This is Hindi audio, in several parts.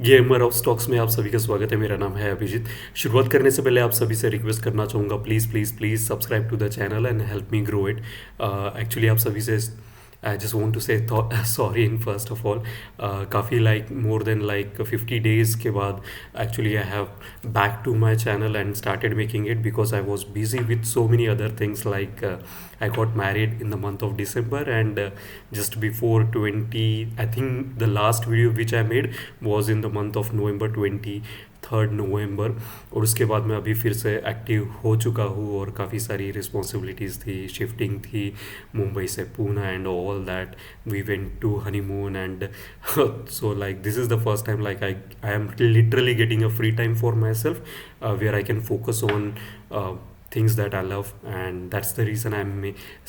गेमर ऑफ स्टॉक्स में आप सभी का स्वागत है। मेरा नाम है अभिजीत। शुरुआत करने से पहले आप सभी से रिक्वेस्ट करना चाहूँगा, please please please subscribe to the channel and help me grow it. Actually आप सभी से I just want to say sorry in first of all. काफ़ी like more than like 50 days के बाद actually I have back to my channel and started making it because I was busy with so many other things like I got married in the month of December, and just before 20, I think the last video which I made was in the month of November, 23rd November। और उसके बाद मैं अभी फिर से एक्टिव हो चुका हूँ और काफ़ी सारी रिस्पॉन्सिबिलिटीज़ थी, शिफ्टिंग थी मुंबई से Poona and all that. We went to honeymoon and so like this is the first time like I am literally getting a free time for myself, where I can focus on things that I love, and that's the reason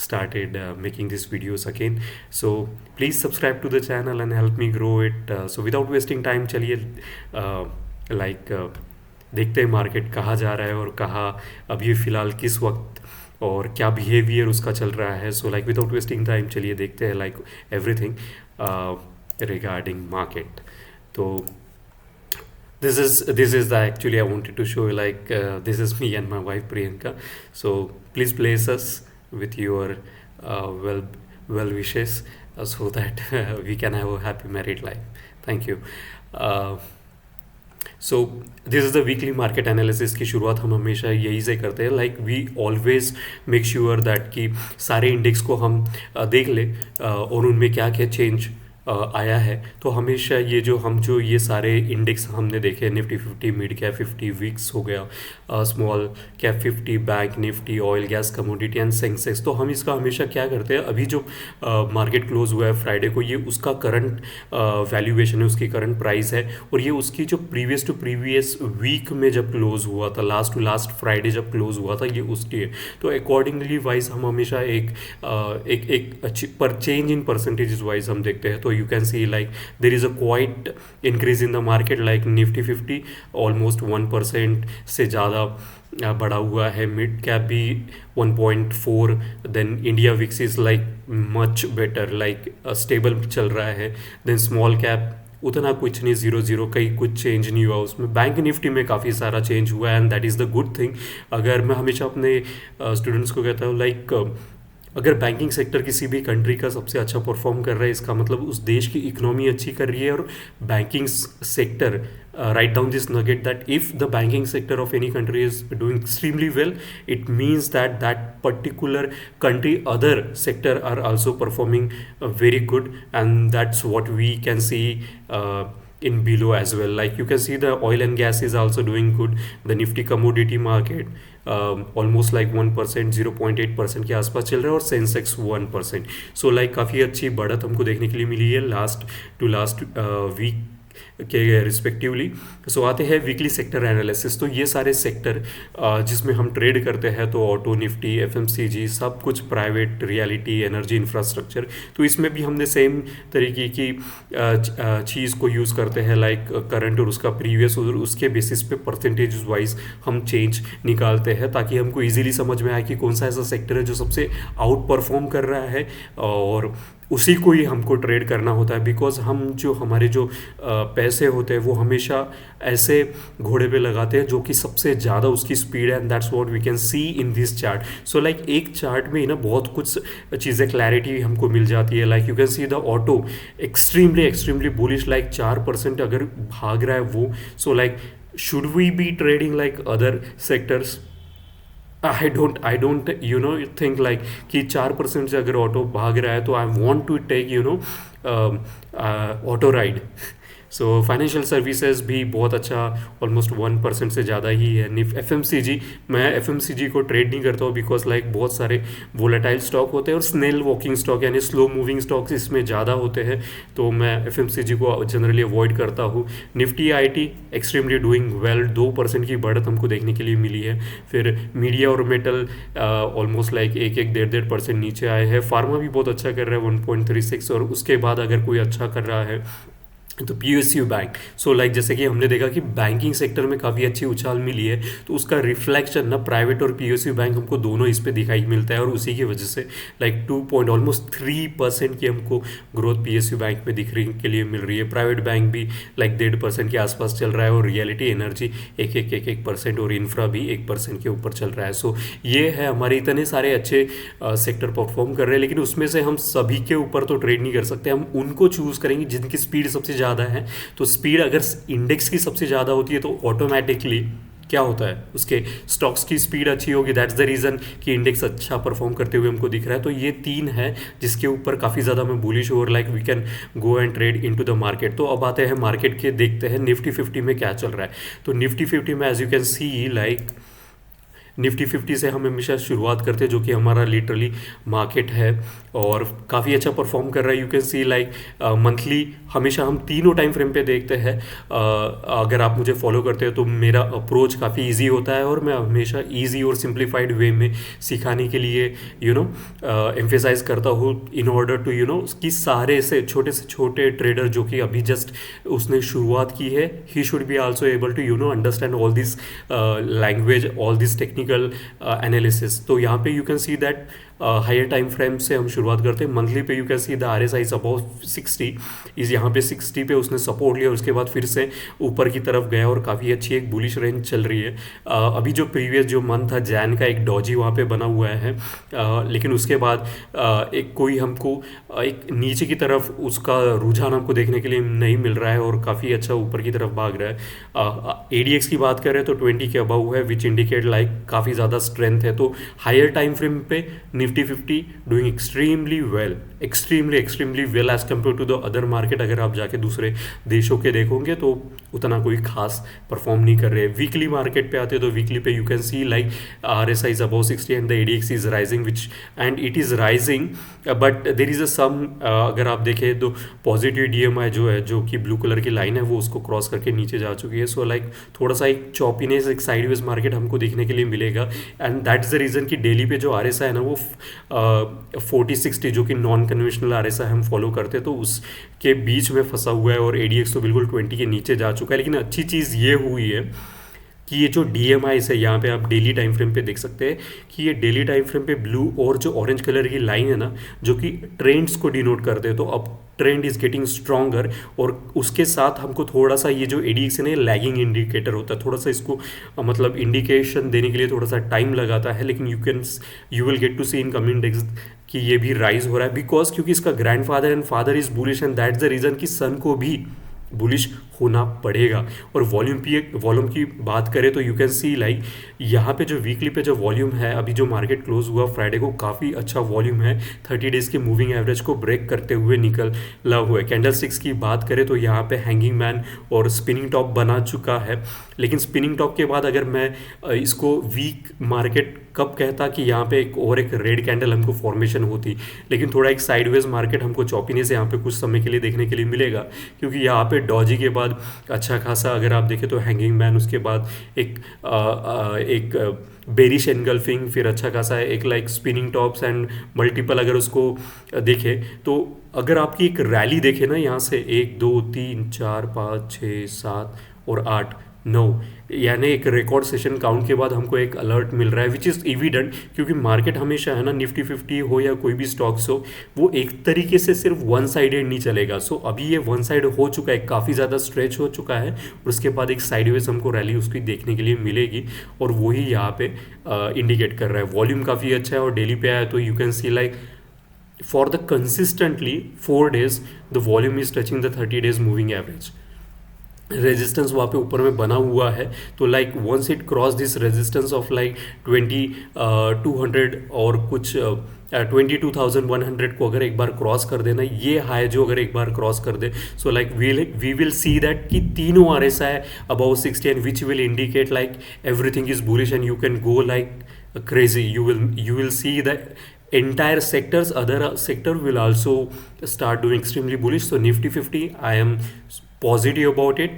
started making these videos again. So please subscribe to the channel and help me grow it. So without wasting time, चलिए देखते हैं मार्केट कहाँ जा रहा है और कहाँ अभी फ़िलहाल किस वक्त और क्या बिहेवियर उसका चल रहा है। So like without wasting time चलिए देखते हैं लाइक एवरीथिंग रिगार्डिंग मार्केट। तो this is the actually I wanted to show you like this is me and my wife Priyanka. So please bless us with your well wishes, so that we can have a happy married life. Thank you. So this is the weekly market analysis की शुरुआत हम हमेशा यही से करते हैं। Like we always make sure that कि सारे इंडेक्स को हम देख ले और उनमें क्या क्या चेंज आया है। तो हमेशा ये सारे इंडेक्स हमने देखे, निफ्टी 50, मिड कैप 50, विक्स हो गया, small cap 50, bank Nifty, oil gas commodity and Sensex. तो हम इसका हमेशा क्या करते हैं, अभी जो मार्केट क्लोज हुआ है फ्राइडे को, ये उसका करंट वैल्यूएशन है, उसकी करंट प्राइस है, और ये उसकी जो प्रीवियस टू प्रीवियस वीक में जब क्लोज हुआ था, लास्ट टू लास्ट फ्राइडे जब क्लोज हुआ था, ये उसकी है। तो अकॉर्डिंगली वाइज हम हमेशा एक अच्छी पर चेंज इन परसेंटेज वाइज हम देखते हैं। तो you can see like there is a quite increase in the market, like Nifty 50 almost 1% से ज़्यादा बढ़ा हुआ है, मिड कैप भी 1.4, then India VIX is like much better, like stable चल रहा है। देन स्मॉल कैप उतना कुछ नहीं, 0 कहीं कुछ चेंज नहीं हुआ उसमें। बैंक निफ्टी में काफ़ी सारा चेंज हुआ है and that is the good thing. अगर मैं हमेशा अपने स्टूडेंट्स को कहता हूँ लाइक अगर बैंकिंग सेक्टर किसी भी कंट्री का सबसे अच्छा परफॉर्म कर रहा है, इसका मतलब उस देश की इकोनॉमी अच्छी कर रही है। और banking sector, write down this nugget, that if the banking sector of any country is doing extremely well, it means that that particular country other sector are also performing very good, and that's what we can see in below as well. Like you can see the oil and gas is also doing good, the nifty commodity market almost like 1%, 0.8% के आसपास चल रहा है, और सेंसेक्स 1%। सो लाइक काफ़ी अच्छी बढ़त हमको देखने के लिए मिली है लास्ट टू लास्ट वीक के रिस्पेक्टिवली। सो आते हैं वीकली सेक्टर एनालिसिस। तो ये सारे सेक्टर जिसमें हम ट्रेड करते हैं, तो ऑटो, निफ्टी, एफएमसीजी, सब कुछ प्राइवेट, रियलिटी, एनर्जी, इंफ्रास्ट्रक्चर। तो इसमें भी हमने सेम तरीके की चीज़ को यूज़ करते हैं, लाइक करंट और उसका प्रीवियस, और उसके बेसिस पे परसेंटेज वाइज हम चेंज निकालते हैं, ताकि हमको ईजिली समझ में आए कि कौन सा ऐसा सेक्टर है जो सबसे आउट परफॉर्म कर रहा है, और उसी को ही हमको ट्रेड करना होता है। बिकॉज हमारे जो पैसे होते हैं वो हमेशा ऐसे घोड़े पे लगाते हैं जो कि सबसे ज़्यादा उसकी स्पीड है, and that's what we can see in this chart. So like एक चार्ट में ही ना बहुत कुछ चीज़ें क्लैरिटी हमको मिल जाती है। Like you can see the auto extremely bullish, like 4% अगर भाग रहा है वो। So like should we be trading like other sectors? I don't think like कि 4% से अगर ऑटो भाग रहा है तो I want to take auto ride. So financial services भी बहुत अच्छा, ऑलमोस्ट 1% से ज़्यादा ही है। एफएमसीजी, मैं एफएमसीजी को ट्रेड नहीं करता हूँ बिकॉज लाइक बहुत सारे वोलेटाइल स्टॉक होते हैं और स्नेल वॉकिंग स्टॉक यानी स्लो मूविंग स्टॉक्स इसमें ज़्यादा होते हैं, तो मैं एफएमसीजी को जनरली अवॉइड करता हूँ। Nifty IT extremely doing well, 2% की बढ़त हमको देखने के लिए मिली है। फिर मीडिया और मेटल ऑलमोस्ट लाइक 1-1.5% नीचे आए हैं। फार्मा भी बहुत अच्छा कर रहा है 1.36, और उसके बाद अगर कोई अच्छा कर रहा है तो पीएसयू बैंक, सो लाइक जैसे कि हमने देखा कि बैंकिंग सेक्टर में काफ़ी अच्छी उछाल मिली है, तो उसका रिफ्लेक्शन ना प्राइवेट और पीएसयू बैंक हमको दोनों इस पे दिखाई मिलता है, और उसी की वजह से लाइक 2 पॉइंट ऑलमोस्ट 3% की हमको ग्रोथ पीएसयू बैंक में दिखने के लिए मिल रही है। प्राइवेट बैंक भी लाइक 1.5% के आसपास चल रहा है, और रियलिटी एनर्जी 1% और इंफ्रा भी 1% के ऊपर चल रहा है। सो ये है हमारे इतने सारे अच्छे सेक्टर परफॉर्म कर रहे हैं, लेकिन उसमें से हम सभी के ऊपर तो ट्रेड नहीं कर सकते, हम उनको चूज़ करेंगे जिनकी स्पीड सबसे ज़्यादा है। तो स्पीड अगर इंडेक्स की सबसे ज़्यादा होती है तो ऑटोमेटिकली क्या होता है, उसके स्टॉक्स की स्पीड अच्छी होगी। दैट्स द रीज़न कि इंडेक्स अच्छा परफॉर्म करते हुए हमको दिख रहा है। तो ये तीन है जिसके ऊपर काफ़ी ज़्यादा मैं बुलिश और like we can go and trade into the market. तो अब आते हैं मार्केट के, देखते हैं निफ्टी 50 में क्या चल रहा है। तो निफ्टी 50 में as you can see like Nifty 50 से हम हमेशा शुरुआत करते हैं, जो कि हमारा लिटरली मार्केट है और काफ़ी अच्छा परफॉर्म कर रहा है। You can see like monthly हमेशा हम तीनों टाइम फ्रेम पे देखते हैं। अगर आप मुझे फॉलो करते हैं तो मेरा अप्रोच काफ़ी इजी होता है, और मैं हमेशा इजी और सिंप्लीफाइड वे में सिखाने के लिए एम्फेसाइज करता हूँ, इन ऑर्डर टू कि सारे से छोटे ट्रेडर जो कि अभी जस्ट उसने शुरुआत की है, he should be also able to understand all this language, all this technical analysis. तो यहाँ पे you can see that higher time frame से हम शुरुआत करते हैं। मंथली पे you can see the RSI is about 60, इस यहाँ पे 60 पे उसने सपोर्ट लिया, उसके बाद फिर से ऊपर की तरफ गया और काफ़ी अच्छी एक बुलिश रेंज चल रही है। अभी जो प्रीवियस जो मंथ था जैन का, एक डॉजी वहाँ पे बना हुआ है, लेकिन उसके बाद एक कोई हमको एक नीचे की तरफ उसका रुझान हमको देखने के लिए नहीं मिल रहा है, और काफ़ी अच्छा ऊपर की तरफ भाग रहा है। ADX की बात करें तो 20 के अबाउ है, विच इंडिकेट लाइक काफ़ी ज़्यादा स्ट्रेंथ है। तो हायर टाइम फ्रेम पे Nifty 50 doing extremely well as compare to the other market. अगर आप जाके दूसरे देशों के देखोगे तो उतना कोई खास परफॉर्म नहीं कर रहे। वीकली मार्केट पे आते तो वीकली पे you can see like RSI is about 60 and the ADX is rising, which and it is rising, but there is a some, अगर आप देखें तो पॉजिटिव DMI जो है, जो कि ब्लू कलर की लाइन है, वो उसको क्रॉस करके नीचे जा चुकी है। सो लाइक थोड़ा सा एक चॉपीनेस, एक साइडवेज मार्केट हमको देखने के लिए मिलेगा, and that is the reason कि डेली पे जो RSI है ना वो 40-60 जो कि नॉन कन्वेंशनल RSI हम फॉलो करते हैं, तो उसके बीच में फंसा हुआ है, और ADX तो बिल्कुल 20 के नीचे जा चुका है। लेकिन अच्छी चीज़ ये हुई है कि ये जो DMI है, यहाँ पे आप डेली टाइम फ्रेम पे देख सकते हैं कि ये डेली टाइम फ्रेम पे ब्लू और जो ऑरेंज कलर की लाइन है ना, जो कि ट्रेंड्स को डिनोट करते हैं, तो अब ट्रेंड इज गेटिंग स्ट्रॉन्गर, और उसके साथ हमको थोड़ा सा ये जो ADX है ना, लैगिंग इंडिकेटर होता है, थोड़ा सा इसको मतलब इंडिकेशन देने के लिए थोड़ा सा टाइम लगाता है, लेकिन you will get to see in coming days कि ये भी राइज हो रहा है, बिकॉज क्योंकि इसका grandfather and father is bullish, and that's the reason कि सन को भी बुलिश होना पड़ेगा। और वॉल्यूम की बात करें तो यू कैन सी लाइक यहाँ पे जो वीकली पे जो वॉल्यूम है, अभी जो मार्केट क्लोज हुआ फ्राइडे को, काफ़ी अच्छा वॉल्यूम है, 30 डेज़ की मूविंग एवरेज को ब्रेक करते हुए निकला हुआ है। कैंडल स्टिक्स की बात करें तो यहाँ पे हैंगिंग मैन और स्पिनिंग टॉप बना चुका है, लेकिन स्पिनिंग टॉप के बाद अगर मैं इसको वीक मार्केट कब कहता कि यहाँ पे एक रेड कैंडल हमको फॉर्मेशन होती, लेकिन थोड़ा एक साइडवेज मार्केट हमको चौपीनेस यहाँ पे कुछ समय के लिए देखने के लिए मिलेगा, क्योंकि यहाँ पे डॉजी के बाद अच्छा खासा अगर आप देखें तो हैंगिंग मैन, उसके बाद एक बेरिश एनगल्फिंग, फिर अच्छा खासा एक like spinning tops and multiple अगर उसको देखें, तो अगर आपकी एक रैली देखें ना, यहाँ से 1 2 3 4 5 6 7 और 8 9, यानी एक रिकॉर्ड सेशन काउंट के बाद हमको एक अलर्ट मिल रहा है, विच इज़ एविडेंट, क्योंकि मार्केट हमेशा है ना, निफ्टी 50 हो या कोई भी स्टॉक्स हो, वो एक तरीके से सिर्फ वन साइडेड नहीं चलेगा। सो अभी ये वन साइड हो चुका है, काफ़ी ज़्यादा स्ट्रेच हो चुका है, और उसके बाद एक साइडवेज हमको रैली उसकी देखने के लिए मिलेगी, और वही यहाँ पे इंडिकेट कर रहा है। वॉल्यूम काफ़ी अच्छा है, और डेली पे आया तो you can see like for the consistently 4 days the volume is touching the 30 days moving average. Resistance वहाँ पे ऊपर में बना हुआ है, तो like once it cross this resistance of like 2200 और कुछ 22,100 को अगर एक बार क्रॉस कर देना, ये हाई जो अगर एक बार क्रॉस कर दे, so like we will see that कि तीनों RSI about 60 and which will indicate like everything is bullish and you can go like crazy. You will see that entire sectors, other sector will also start doing extremely bullish. So Nifty 50, I am positive about it,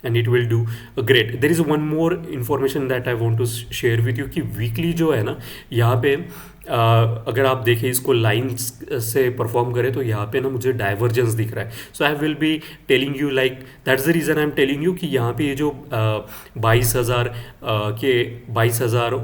and it will do great. There is one more information that I want to share with you कि वीकली जो है ना, यहाँ पे अगर आप देखें इसको लाइन्स से परफॉर्म करें तो यहाँ पे ना मुझे डाइवर्जेंस दिख रहा है. So I will be telling you like that's the reason I am telling you कि यहाँ पे ये जो 22,000 के 22,000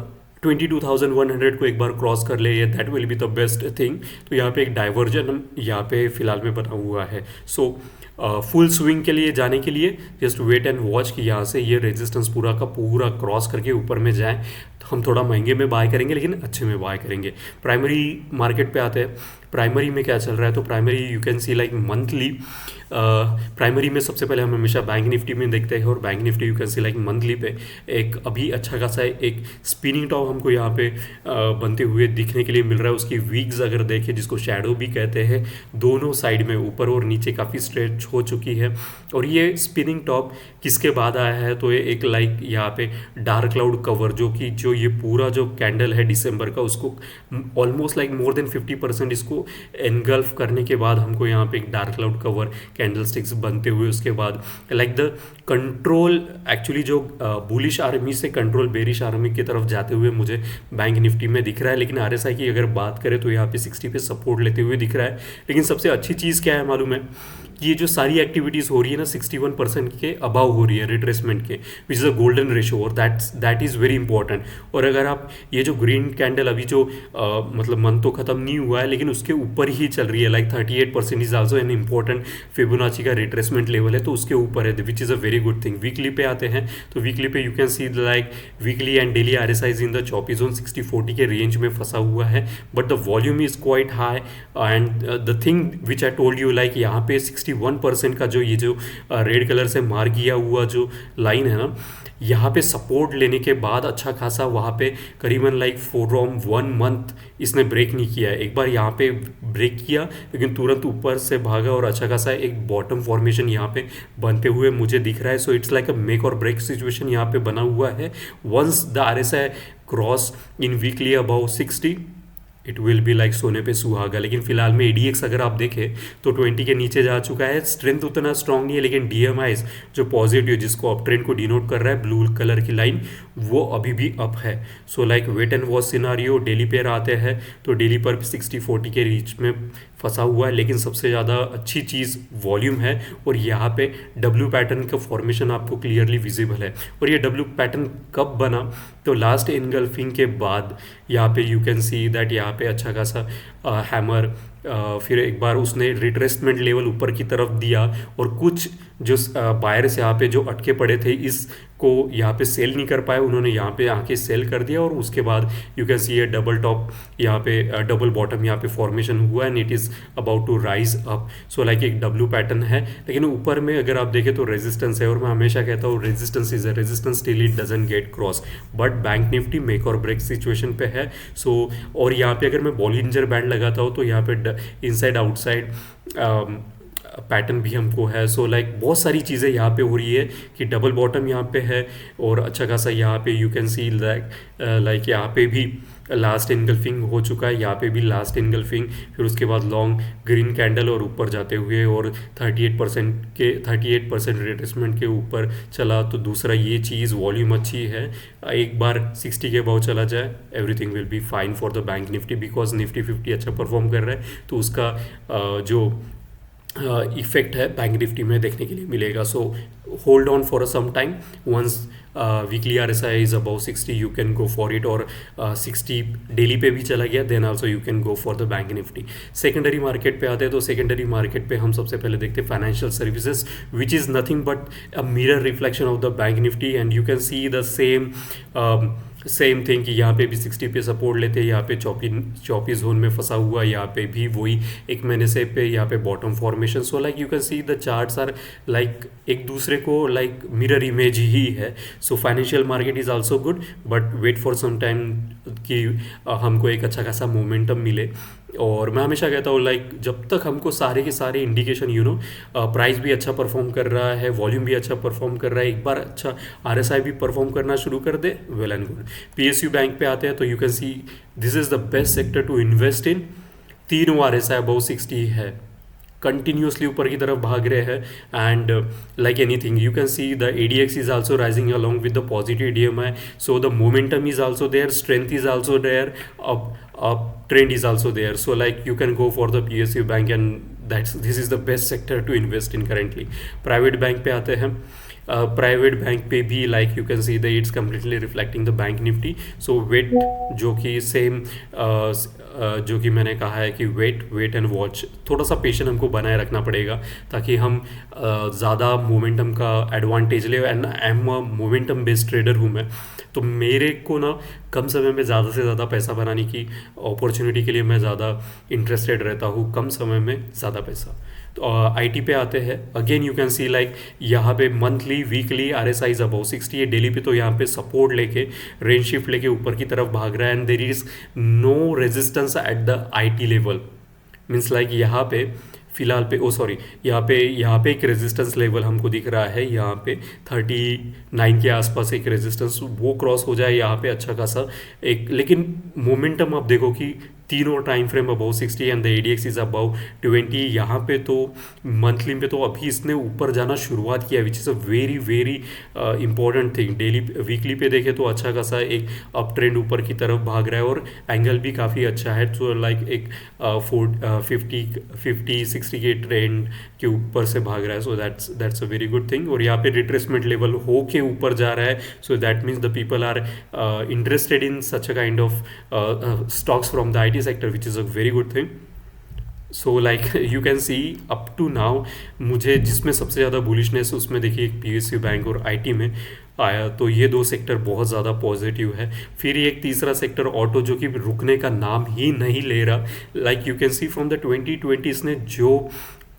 22,100 को एक बार क्रॉस कर ले, that will be the best thing. तो यहाँ पे एक डाइवर्जन यहाँ पे फिलहाल में बना हुआ है. सो फुल स्विंग के लिए जाने के लिए जस्ट वेट एंड वॉच कि यहाँ से ये रेजिस्टेंस पूरा का पूरा क्रॉस करके ऊपर में जाए. तो हम थोड़ा महंगे में बाय करेंगे लेकिन अच्छे में बाय करेंगे. प्राइमरी मार्केट पे आते हैं. प्राइमरी में क्या चल रहा है, तो primary you can see like monthly. Primary में सबसे पहले हम हमेशा बैंक निफ्टी में देखते हैं, और bank Nifty you can see like monthly पे एक अभी अच्छा खासा एक स्पिनिंग टॉप हमको यहाँ पे बनते हुए दिखने के लिए मिल रहा है. उसकी वीक्स अगर देखें, जिसको शैडो भी कहते हैं, दोनों साइड में ऊपर और नीचे काफ़ी स्ट्रेच हो चुकी है. और ये स्पिनिंग टॉप किसके बाद आया है, तो ये एक लाइक यहाँ पे डार्क क्लाउड कवर, जो ये पूरा जो कैंडल है दिसंबर का, उसको ऑलमोस्ट लाइक मोर देन 50% इसको एनगल्फ करने के बाद हमको यहाँ पे एक dark cloud cover candle sticks बनते हुए उसके बाद लाइक द कंट्रोल एक्चुअली जो बुलिश आर्मी से कंट्रोल बेरिश आर्मी की तरफ जाते हुए मुझे बैंक निफ्टी में दिख रहा है. लेकिन आरएसआई की अगर बात करें तो यहाँ पे 60 पे सपोर्ट लेते हुए दिख रहा है. लेकिन सबसे अच्छी चीज़ क्या है मालूम है, ये जो सारी एक्टिविटीज़ हो रही है ना 61% के अबाव हो रही है रिट्रेसमेंट के, विच इज़ अ गोल्डन रेशो, और दैट इज़ वेरी इंपॉर्टेंट. और अगर आप ये जो ग्रीन कैंडल अभी जो मतलब मंथ तो ख़त्म नहीं हुआ है लेकिन उसके ऊपर ही चल रही है, like 38% is also an important Fibonacci का रिट्रेसमेंट लेवल है, तो उसके ऊपर है, विच is a very good thing. Weekly पे आते हैं तो वीकली पे you can see like weekly and daily RSI in the choppy zone 60-40 के रेंज में फंसा हुआ है. But the volume is quite high and the thing which I told you like यहाँ पे 61% का जो ये जो रेड कलर से मार्क किया हुआ जो लाइन है ना, यहाँ पे सपोर्ट लेने के बाद अच्छा खासा वहाँ पे करीबन लाइक फ्रॉम 1 मंथ इसने ब्रेक नहीं किया है. एक बार यहाँ पे ब्रेक किया लेकिन तुरंत ऊपर से भागा और अच्छा खासा एक बॉटम फॉर्मेशन यहाँ पे बनते हुए मुझे दिख रहा है. So it's like a make और ब्रेक सिचुएशन यहाँ पे बना हुआ है. Once the RSI cross in weekly about 60 it will be like सोने पे सुहागा. लेकिन फिलहाल में एडीएक्स अगर आप देखें तो 20 के नीचे जा चुका है. स्ट्रेंथ उतना स्ट्रांग नहीं है, लेकिन डीएमआईज जो पॉजिटिव जिसको अप ट्रेंड को डिनोट कर रहा है ब्लू कलर की लाइन, वो अभी भी अप है. So like wait and watch scenario. Daily पे आते हैं तो डेली पर 60-40 के रीच में फंसा हुआ है. लेकिन सबसे ज़्यादा अच्छी चीज़ वॉल्यूम है, और यहाँ पे डब्ल्यू पैटर्न का फॉर्मेशन आपको क्लियरली विजिबल है. और ये डब्ल्यू पैटर्न कब बना, तो लास्ट इनगल्फिंग के बाद यहाँ पे यू कैन सी दैट यहाँ पे अच्छा खासा हैमर फिर एक बार उसने रिट्रेसमेंट लेवल ऊपर की तरफ दिया, और कुछ जो बायर्स यहाँ पे जो अटके पड़े थे इसको यहाँ पे सेल नहीं कर पाए, उन्होंने यहाँ पे आके सेल कर दिया. और उसके बाद यू कैन सी ये डबल टॉप यहाँ पे डबल बॉटम यहाँ पे फॉर्मेशन हुआ and it is about to rise up. So like एक डब्ल्यू पैटर्न है, लेकिन ऊपर में अगर आप देखें तो रेजिस्टेंस है. और मैं हमेशा कहता हूँ resistance is a resistance till it doesn't get cross. But bank Nifty make और ब्रेक सिचुएशन पे है. सो और यहाँ पे अगर मैं बॉलिंजर बैंड लगाता हूँ तो यहाँ पे इनसाइड आउटसाइड पैटर्न भी हमको है. सो लाइक बहुत सारी चीज़ें यहाँ पे हो रही है कि डबल बॉटम यहाँ पे है, और अच्छा खासा यहाँ पे यू कैन सी लाइक यहाँ पे भी लास्ट इनगल्फिंग हो चुका है, यहाँ पे भी लास्ट इनगल्फिंग, फिर उसके बाद लॉन्ग ग्रीन कैंडल और ऊपर जाते हुए और 38% रिट्रेसमेंट के ऊपर चला. तो दूसरा ये चीज़ वॉल्यूम अच्छी है. एक बार 60 के भाव चला जाए everything will be fine for the bank Nifty, because Nifty 50 अच्छा परफॉर्म कर रहा है, तो उसका जो इफेक्ट है बैंक निफ्टी में देखने के लिए मिलेगा. So hold on for some time. Once weekly RSI is about 60 you can go for it, और 60 डेली पे भी चला गया then also you can go for the bank Nifty. Secondary market पे आते हैं तो सेकेंडरी मार्केट पे हम सबसे पहले देखते हैं financial services, which is nothing but a mirror reflection of the bank Nifty. And you can see the same thing कि यहाँ पे भी 60 पे सपोर्ट लेते हैं, यहाँ पे चौपी जोन में फंसा हुआ, यहाँ पे भी वही एक महीने से पे यहाँ पे bottom formation. So like you can see the charts are like एक दूसरे को लाइक मिरर इमेज ही है. So financial market is also good, but wait for some time कि हमको एक अच्छा खासा मोमेंटम मिले. और मैं हमेशा कहता हूँ लाइक जब तक हमको सारे के सारे इंडिकेशन प्राइस भी अच्छा परफॉर्म कर रहा है, वॉल्यूम भी अच्छा परफॉर्म कर रहा है, एक बार अच्छा आरएसआई भी परफॉर्म करना शुरू कर दे, well and good. PSU bank पे आते हैं तो you can see this is the best sector to invest in. तीनों आरएसआई अबाउ 60 है. कंटिन्यूसली ऊपर की तरफ भाग रहे हैं. And like anything you can see the ADX is also rising along with the positive DMI, so the momentum is also there, strength is also there, up trend is also there. So like you can go for the PSU bank, and this is the best sector to invest in currently. Private bank पे आते हैं. प्राइवेट बैंक पे भी like you can see the it's completely reflecting the bank Nifty. So wait जो कि सेम जो कि मैंने कहा है कि वेट एंड वॉच, थोड़ा सा पेशेंस हमको बनाए रखना पड़ेगा ताकि हम ज़्यादा मोमेंटम का एडवांटेज ले. And I am a momentum based trader हूँ मैं, तो मेरे को ना कम समय में ज़्यादा से ज़्यादा पैसा बनाने की अपॉर्चुनिटी के लिए मैं ज़्यादा इंटरेस्टेड रहता हूँ, कम समय में ज़्यादा पैसा. तो IT पे आते हैं. Again you can see like यहाँ पे monthly weekly RSI is about 60 है. डेली पे तो यहाँ पे सपोर्ट लेके रेंज शिफ्ट लेके ऊपर की तरफ भाग रहा है. And there is no resistance at the IT level. Means like यहाँ पे फिलहाल पे यहाँ पे एक रेजिस्टेंस लेवल हमको दिख रहा है. यहाँ पे 39 के आसपास एक रेजिस्टेंस, वो क्रॉस हो जाए यहाँ पे अच्छा खासा एक. लेकिन मोमेंटम आप देखो कि तीनों time frame about 60 and the ADX is about 20. यहाँ पे तो मंथली पे तो अभी इसने ऊपर जाना शुरुआत किया, विच is a very very important thing. Daily weekly पे देखे तो अच्छा खासा एक अप ट्रेंड ऊपर की तरफ भाग रहा है और एंगल भी काफ़ी अच्छा है. तो लाइक एक 50-60 के ट्रेंड के ऊपर से भाग रहा है. So that's a very good thing. और यहाँ पे रिट्रेसमेंट लेवल हो के ऊपर जा रहा है. So that means the people are interested in such a kind of stocks from the IT sector, which is a very good thing. So like you can see up to now मुझे जिसमें सबसे ज़्यादा बुलिशनेस उसमें देखिए PSU बैंक और IT में आया, तो ये दो सेक्टर बहुत ज़्यादा पॉजिटिव है. फिर एक तीसरा सेक्टर ऑटो जो कि रुकने का नाम ही नहीं ले रहा. Like you can C from the 2020 इसने जो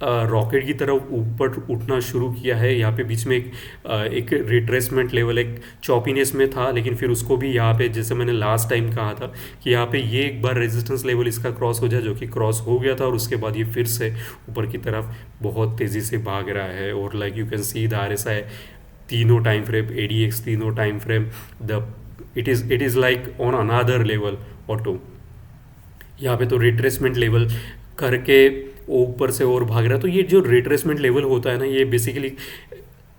रॉकेट की तरफ ऊपर उठना शुरू किया है. यहाँ पे बीच में एक रिट्रेसमेंट लेवल एक चॉपीनेस में था, लेकिन फिर उसको भी यहाँ पे जैसे मैंने लास्ट टाइम कहा था कि यहाँ पे ये एक बार रेजिस्टेंस लेवल इसका क्रॉस हो जाए, जो कि क्रॉस हो गया था. और उसके बाद ये फिर से ऊपर की तरफ बहुत तेज़ी से भाग रहा है. और like you can see the RSI तीनों टाइम फ्रेम, ADX तीनों time frame, it is like on another level. Auto यहाँ पे तो रिट्रेसमेंट लेवल करके ऊपर से और भाग रहा है. तो ये जो रिट्रेसमेंट लेवल होता है ना, ये बेसिकली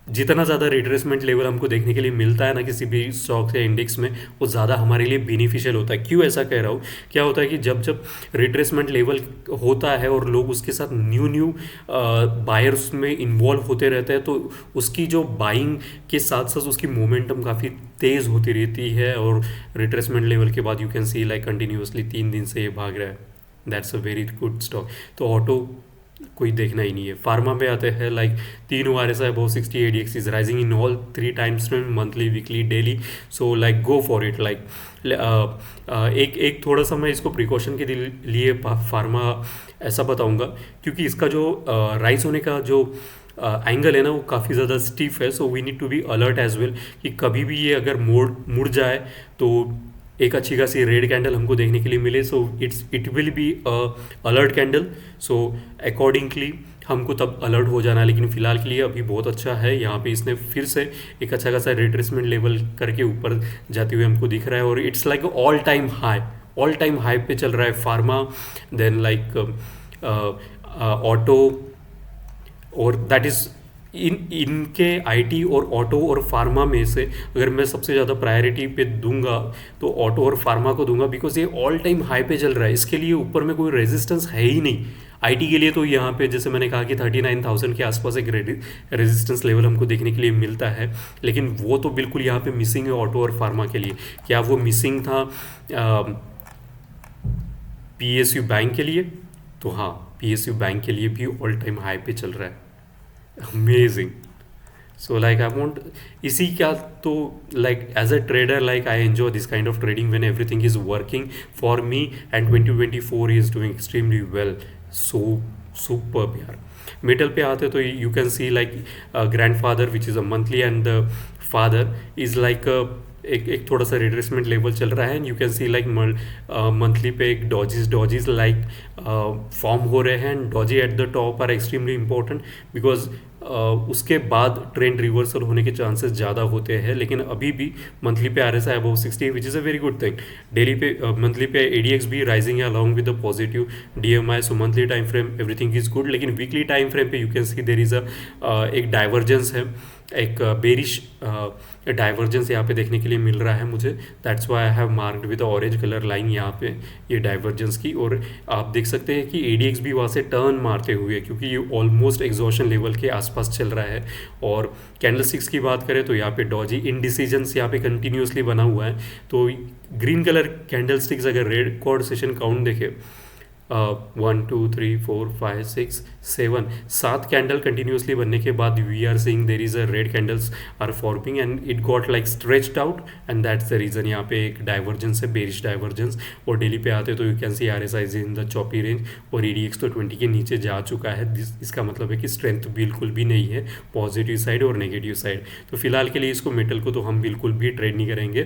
जितना ज़्यादा रिट्रेसमेंट लेवल हमको देखने के लिए मिलता है ना किसी भी स्टॉक या इंडेक्स में, वो ज़्यादा हमारे लिए बेनिफिशियल होता है. क्यों ऐसा कह रहा हूँ? क्या होता है कि जब रिट्रेसमेंट लेवल होता है और लोग उसके साथ न्यू बायर्स में इन्वॉल्व होते रहते हैं, तो उसकी जो बाइंग के साथ साथ उसकी मोमेंटम काफ़ी तेज़ होती रहती है. और रिट्रेसमेंट लेवल के बाद you can see like continuously 3 दिन से ये भाग रहा है. That's a very good stock. तो ऑटो कोई देखना ही नहीं है. फार्मा पे आते हैं. लाइक तीनों RSI about 60, ADX is rising in all 3 times frame, monthly weekly daily. So like go for it. Like एक थोड़ा सा मैं इसको प्रिकॉशन के लिए फार्मा ऐसा बताऊंगा, क्योंकि इसका जो राइज होने का जो एंगल है ना, वो काफ़ी ज़्यादा स्टीफ है. So we need to be alert as well कि कभी भी ये अगर मुड़ जाए तो एक अच्छी खासी रेड कैंडल हमको देखने के लिए मिले. So it will be alert candle. So accordingly हमको तब अलर्ट हो जाना. लेकिन फिलहाल के लिए अभी बहुत अच्छा है. यहाँ पे इसने फिर से एक अच्छा खासा रिट्रेसमेंट लेवल करके ऊपर जाते हुए हमको दिख रहा है. और it's like all time high पे चल रहा है फार्मा, देन लाइक ऑटो. और दैट इज़ इनके IT और ऑटो और फार्मा में से अगर मैं सबसे ज़्यादा प्रायोरिटी पे दूंगा तो ऑटो और फार्मा को दूंगा, बिकॉज ये ऑल टाइम हाई पे चल रहा है. इसके लिए ऊपर में कोई रेजिस्टेंस है ही नहीं. IT के लिए तो यहाँ पे जैसे मैंने कहा कि 39,000 के आसपास एक रेजिस्टेंस लेवल हमको देखने के लिए मिलता है, लेकिन वो तो बिल्कुल यहाँ पे मिसिंग है ऑटो और फार्मा के लिए. क्या वो मिसिंग था PSU बैंक के लिए? तो हाँ, PSU बैंक के लिए भी ऑल टाइम हाई पे चल रहा है. Amazing. So like I want इसी क्या तो like as a trader like I enjoy this kind of trading when everything is working for me. And 2024 is doing extremely well. So superb यार. मेटल पे आते तो you can see like grandfather which is a monthly, and the father is like एक थोड़ा सा रिट्रेसमेंट लेवल चल रहा है. And you can see like monthly पे एक डॉजीज लाइक फॉर्म हो रहे हैं. And doji at the top are extremely important, because उसके बाद ट्रेंड रिवर्सल होने के चांसेस ज़्यादा होते हैं, लेकिन अभी भी मंथली पे R S I about 60 which is a very good thing. Daily पे मंथली पे एडीएक्स भी राइजिंग है along with the positive DMI, so monthly time frame everything is good. लेकिन वीकली टाइम फ्रेम पे you can see there is a एक डाइवर्जेंस है, एक बेरिश डाइवर्जेंस यहाँ पे देखने के लिए मिल रहा है मुझे। That's why I have marked with orange colour line यहाँ पे ये डाइवर्जेंस की। और आप देख सकते हैं कि एडीएक्स भी वहाँ से टर्न मारते हुए, क्योंकि ये ऑलमोस्ट एग्जॉशन लेवल के आसपास चल रहा है। और कैंडलस्टिक्स की बात करें तो यहाँ पे डॉजी इनडिसीजन्स यहाँ पे कंटिन्यूसली बना हुआ है। तो ग्रीन कलर कैंडलस्टिक्स अगर रेड कॉर्ड सेशन काउंट देखें, 1 2 3 4 5 6 7 सात कैंडल कंटिन्यूसली बनने के बाद we are seeing there is a red candles are forming and it got like stretched out, and that's the reason यहाँ पे एक डाइवर्जेंस है, बेरिश डाइवर्जेंस। और डेली पे आते तो you can see R S I in the choppy range, और ईडीएक्स तो 20 के नीचे जा चुका है। इसका मतलब है कि स्ट्रेंथ बिल्कुल भी नहीं है, पॉजिटिव साइड और नेगेटिव साइड। तो फिलहाल के लिए इसको मेटल को तो हम बिल्कुल भी ट्रेड नहीं करेंगे।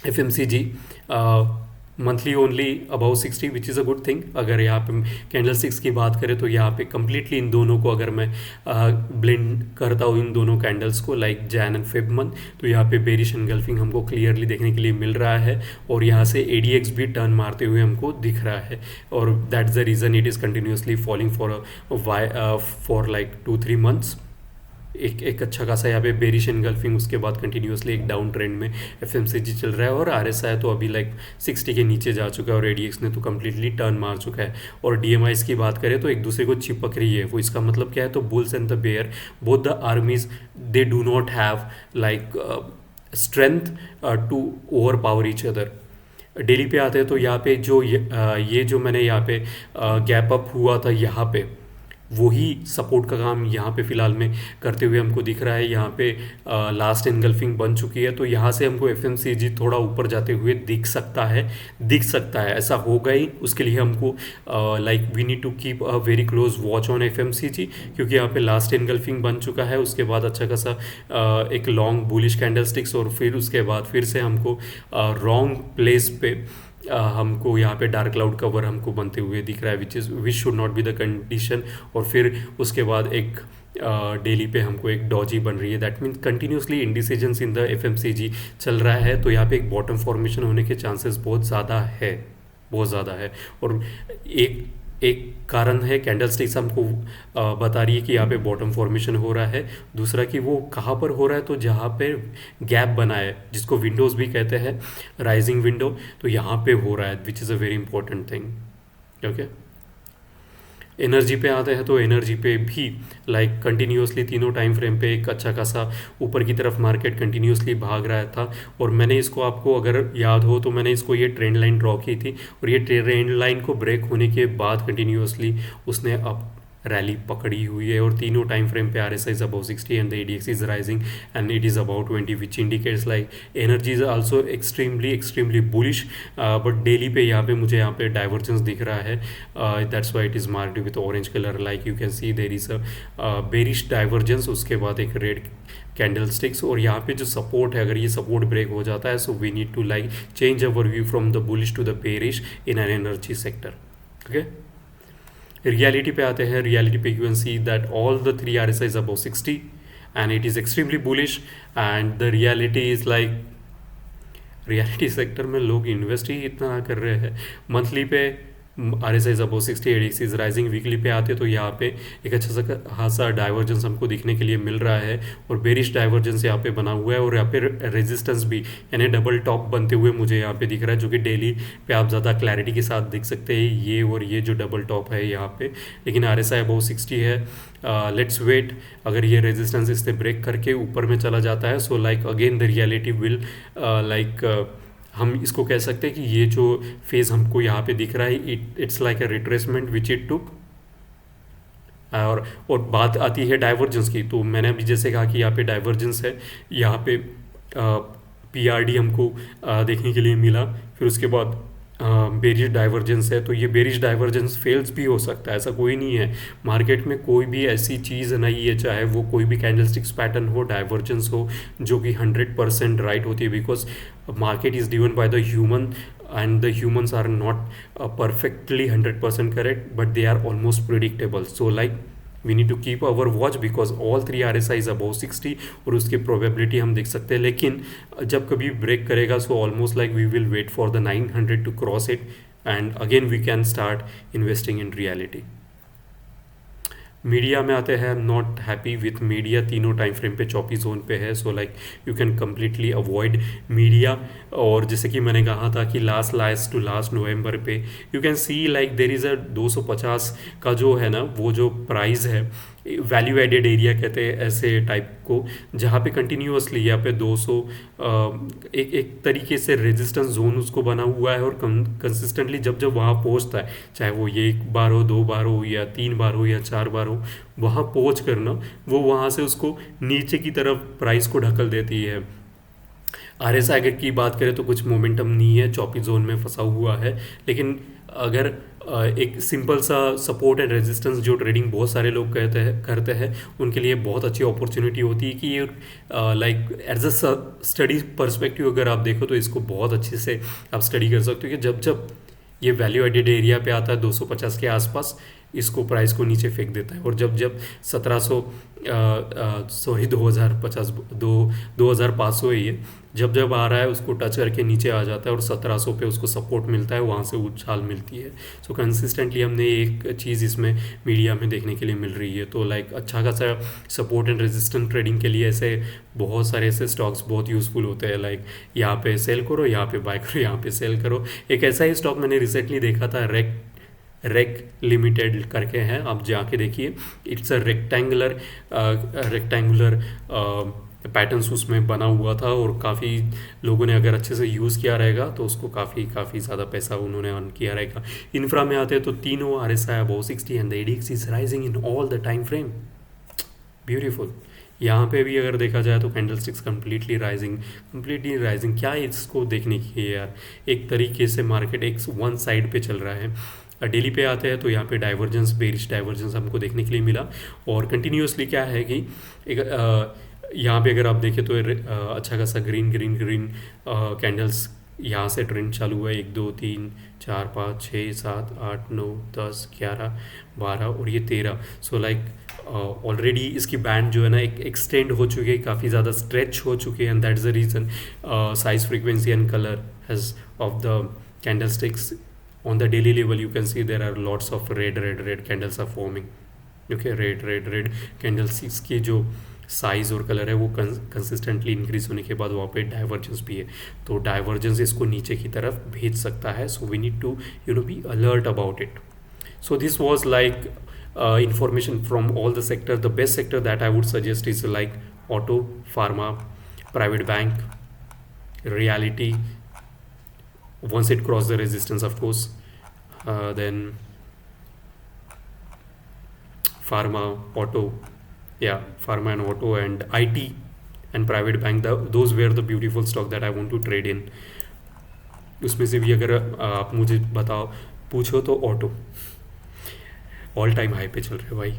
F M C G monthly only about 60 which is a good thing. अगर यहाँ पे कैंडल स्टिक्स की बात करें तो यहाँ पे कम्प्लीटली इन दोनों को अगर मैं ब्लेंड करता हूँ इन दोनों कैंडल्स को like Jain and Feb month, तो यहाँ पे बेरिश एनगल्फिंग हमको क्लियरली देखने के लिए मिल रहा है। और यहाँ से एडीएक्स भी टर्न मारते हुए हमको दिख रहा है, और that's the reason it is continuously falling for like 2-3 months. एक अच्छा खासा यहाँ पे बेरिश एनगल्फिंग, उसके बाद कंटिन्यूसली एक डाउन ट्रेंड में एफएमसीजी चल रहा है। और आरएसआई तो अभी लाइक 60 के नीचे जा चुका है, और एडीएक्स ने तो कम्प्लीटली टर्न मार चुका है। और डीएमआईस की बात करें तो एक दूसरे को चिपक रही है। वो इसका मतलब क्या है, तो bulls and the bear both the armies they do not have like strength to over power each other. Daily पे आते हैं तो यहाँ पे जो ये जो मैंने यहाँ पे गैप अप हुआ था, यहाँ पे वही सपोर्ट का काम यहाँ पे फिलहाल में करते हुए हमको दिख रहा है। यहाँ पे लास्ट एनगल्फिंग बन चुकी है, तो यहाँ से हमको एफएमसीजी थोड़ा ऊपर जाते हुए दिख सकता है। ऐसा होगा ही, उसके लिए हमको like we need to keep a very close watch on FMCG, क्योंकि यहाँ पे लास्ट एनगल्फिंग बन चुका है। उसके बाद अच्छा खासा एक लॉन्ग बुलिश कैंडलस्टिक्स, और फिर उसके बाद फिर से हमको रॉन्ग प्लेस पे हमको यहाँ पे डार्क क्लाउड कवर हमको बनते हुए दिख रहा है, which should not be the condition. और फिर उसके बाद एक डेली पे हमको एक डॉजी बन रही है, that means continuously indecisions in the FMCG चल रहा है। तो यहाँ पे एक बॉटम फॉर्मेशन होने के चांसेस बहुत ज़्यादा है। और एक कारण है कैंडलस्टिक्स हमको बता रही है कि यहाँ पे बॉटम फॉर्मेशन हो रहा है। दूसरा कि वो कहाँ पर हो रहा है, तो जहाँ पे गैप बना है, जिसको विंडोज़ भी कहते हैं, राइजिंग विंडो, तो यहाँ पे हो रहा है, विच is a very important thing. Okay, energy पे आते हैं तो एनर्जी पे भी लाइक कंटिन्यूसली तीनों टाइम फ्रेम पे एक अच्छा खासा ऊपर की तरफ मार्केट कंटिन्यूसली भाग रहा था। और मैंने इसको, आपको अगर याद हो तो मैंने इसको ये ट्रेंड लाइन ड्रॉ की थी, और ये ट्रेंड लाइन को ब्रेक होने के बाद कंटिन्यूसली उसने अब रैली पकड़ी हुई है। और तीनों टाइम फ्रेम पे R S I is about 60 and the ADX is rising and it is about 20, which indicates like energy is also extremely bullish. But daily पे यहाँ पे डाइवर्जेंस दिख रहा है, that's why it is marked with orange colour. Like you can see there is a bearish divergence, उसके बाद एक रेड कैंडल स्टिक्स। और यहाँ पे जो सपोर्ट है, अगर ये सपोर्ट ब्रेक हो जाता है, so we need to like change our view from the bullish to the bearish in an energy sector. Okay, reality पे आते हैं। रियलिटी पे you can see that all the 3 RSI is about 60 and it is extremely bullish, and the reality is like reality sector में लोग इन्वेस्ट ही इतना कर रहे हैं। मंथली पे RSI is about 60, ADX is rising. Weekly पे आते तो यहाँ पे एक अच्छा सा खासा डाइवर्जेंस हमको दिखने के लिए मिल रहा है, और बेरिश डाइवर्जेंस यहाँ पे बना हुआ है। और यहाँ पे रेजिस्टेंस भी, यानी डबल टॉप बनते हुए मुझे यहाँ पे दिख रहा है, जो कि डेली पे आप ज़्यादा क्लैरिटी के साथ देख सकते हैं, ये और ये जो डबल टॉप है यहाँ पे। लेकिन RSI अबाउ 60 है। लेट्स वेट, अगर ये रेजिस्टेंस इससे ब्रेक करके ऊपर में चला जाता है, so like again the reality will like हम इसको कह सकते हैं कि ये जो फेज़ हमको यहाँ पे दिख रहा है, it's like a retracement which it took. और बात आती है डाइवर्जेंस की, तो मैंने अभी जैसे कहा कि यहाँ पे डाइवर्जेंस है, यहाँ पे PRD हमको देखने के लिए मिला। फिर उसके बाद बेरिश डाइवर्जेंस है, तो ये बेरिश डाइवर्जेंस फेल्स भी हो सकता है, ऐसा कोई नहीं है। मार्केट में कोई भी ऐसी चीज़ नहीं है, चाहे वो कोई भी कैंडलस्टिक्स पैटर्न हो, डाइवर्जेंस हो, जो कि 100% राइट होती है, because market is driven by the human and the humans are not perfectly 100% correct, but they are almost predictable. So like we need to keep our watch because all three R S I is about 60 और उसकी प्रोबेबिलिटी हम देख सकते हैं, लेकिन जब कभी ब्रेक करेगा so almost like we will wait for the 900 to cross it and again we can start investing in reality. Media में आते हैं, I am not happy with media, तीनों टाइम फ्रेम पे चौपी जोन पे है, so like you can completely avoid media. और जैसे कि मैंने कहा था कि लास्ट टू लास्ट नवंबर पे you can see like there is अ 250 का जो है ना वो जो प्राइस है, वैल्यू एडेड एरिया कहते हैं ऐसे टाइप को, जहाँ पे कंटिन्यूसली यहाँ पे 200 एक तरीके से रेजिस्टेंस जोन उसको बना हुआ है और कंसिस्टेंटली जब जब वहाँ पहुँचता है, चाहे वो ये 1 बार हो, 2 बार हो या 3 बार हो या 4 बार हो, वहाँ पहुँच कर ना वो वहाँ से उसको नीचे की तरफ प्राइस को ढकल देती है। आर एस आई की बात करें तो कुछ मोमेंटम नहीं है, चौपी जोन में फंसा हुआ है, लेकिन अगर एक सिंपल सा सपोर्ट एंड रेजिस्टेंस जो ट्रेडिंग बहुत सारे लोग करते हैं उनके लिए बहुत अच्छी अपॉर्चुनिटी होती है कि ये like as a study perspective अगर आप देखो तो इसको बहुत अच्छे से आप स्टडी कर सकते हो कि जब जब ये वैल्यू एडेड एरिया पे आता है 250 के आसपास, इसको प्राइस को नीचे फेंक देता है, और जब जब 1700 सॉरी 2050 2500 है ये, जब जब आ रहा है उसको टच करके नीचे आ जाता है और 1700 पे उसको सपोर्ट मिलता है, वहाँ से उछाल मिलती है। सो कंसिस्टेंटली हमने एक चीज़ इसमें मीडिया में देखने के लिए मिल रही है, तो लाइक अच्छा खासा सपोर्ट एंड रेजिस्टेंट ट्रेडिंग के लिए ऐसे बहुत सारे ऐसे स्टॉक्स बहुत यूज़फुल होते हैं, लाइक यहाँ पे सेल करो, यहाँ पे बाय करो, यहाँ पे सेल करो। एक ऐसा ही स्टॉक मैंने रिसेंटली देखा था, रेक लिमिटेड करके हैं, आप जाके देखिए, इट्स अ रेक्टेंगुलर पैटर्न्स उसमें बना हुआ था और काफ़ी लोगों ने अगर अच्छे से यूज़ किया रहेगा तो उसको काफ़ी ज़्यादा पैसा उन्होंने अर्न किया रहेगा। इन्फ्रा में आते हैं तो तीनों R S I about 60 and the ADX is rising in all the time frame, beautiful. यहाँ पे भी अगर देखा जाए तो कैंडल स्टिक्स कम्प्लीटली राइजिंग क्या इसको देखने की है यार, एक तरीके से मार्केट एक वन साइड पे चल रहा है। डेली पे आते हैं तो यहाँ पे डाइवर्जेंस, बेरिश डाइवर्जेंस हमको देखने के लिए मिला, और कंटिन्यूसली क्या है कि एक यहाँ पे अगर आप देखें तो अच्छा खासा ग्रीन कैंडल्स यहाँ से ट्रेंड चालू हुआ है, 1 2 3 4 5 6 7 8 9 10 11 12 और ये 13। सो लाइक ऑलरेडी इसकी बैंड जो है ना एक एक्सटेंड हो चुकी है, काफ़ी ज़्यादा स्ट्रेच हो चुकी है, and that is the reason size, frequency and colour has of the candle sticks on the daily level you can see there are lots of red candles are forming, okay, red candlesticks की जो साइज़ और कलर है वो कंसिस्टेंटली इंक्रीज होने के बाद वहाँ पे डाइवर्जेंस भी है, तो डाइवर्जेंस इसको नीचे की तरफ भेज सकता है। So we need to be alert about it. So this was like information from all the sector. The best sector that I would suggest is like auto, pharma, private bank, reality, once it cross the resistance of course, then pharma, auto, pharma and auto and IT and private bank, those were the beautiful stock that I want to trade in. उसमें से भी अगर आप मुझे पूछो तो ऑटो ऑल टाइम हाई पे चल रहे भाई।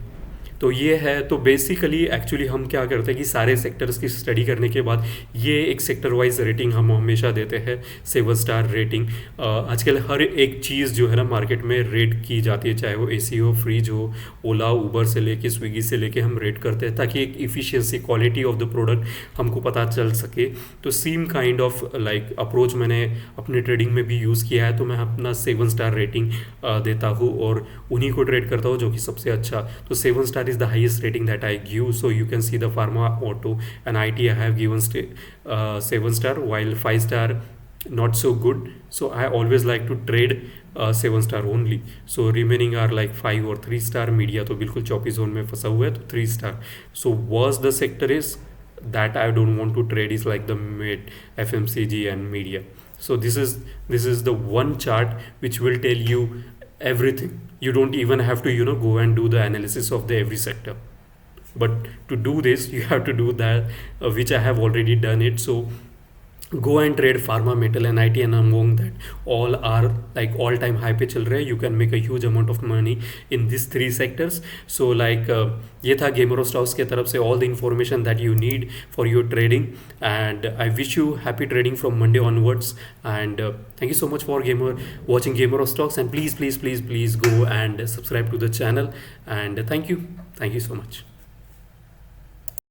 तो ये है, तो बेसिकली एक्चुअली हम क्या करते हैं कि सारे सेक्टर्स की स्टडी करने के बाद ये एक सेक्टर वाइज रेटिंग हम हमेशा देते हैं, 7 स्टार रेटिंग। आजकल हर एक चीज़ जो है ना मार्केट में रेट की जाती है, चाहे वो एसी हो, फ्रिज हो, ओला उबर से लेके स्विगी से लेके हम रेट करते हैं ताकि एक efficiency, quality of the product हमको पता चल सके। तो same kind of like approach मैंने अपने ट्रेडिंग में भी यूज़ किया है, तो मैं अपना 7 स्टार रेटिंग देता हूँ और उन्हीं को ट्रेड करता हूँ जो कि सबसे अच्छा। तो 7 star is the highest rating that I give, so you can see the pharma, auto and IT I have given 7 star, while 5 star not so good, so I always like to trade 7 star only, so remaining are like 5 or 3 star। Media तो बिल्कुल चौपी जोन में फंसा हुआ है तो 3 star। so worst the sector is that I don't want to trade is like the mid FMCG and media। so this is the one chart which will tell you everything. You don't even have to go and do the analysis of the every sector, but to do this you have to do that, which I have already done it। so go and trade pharma, metal and IT, and among that all are like all time high पे चल रहे हैं. You can make a huge amount of money in these three sectors. So like ये था Gamer Stocks के तरफ से all the information that you need for your trading, and I wish you happy trading from Monday onwards. And thank you so much for watching Gamer Stocks, and please go and subscribe to the channel, and thank you so much.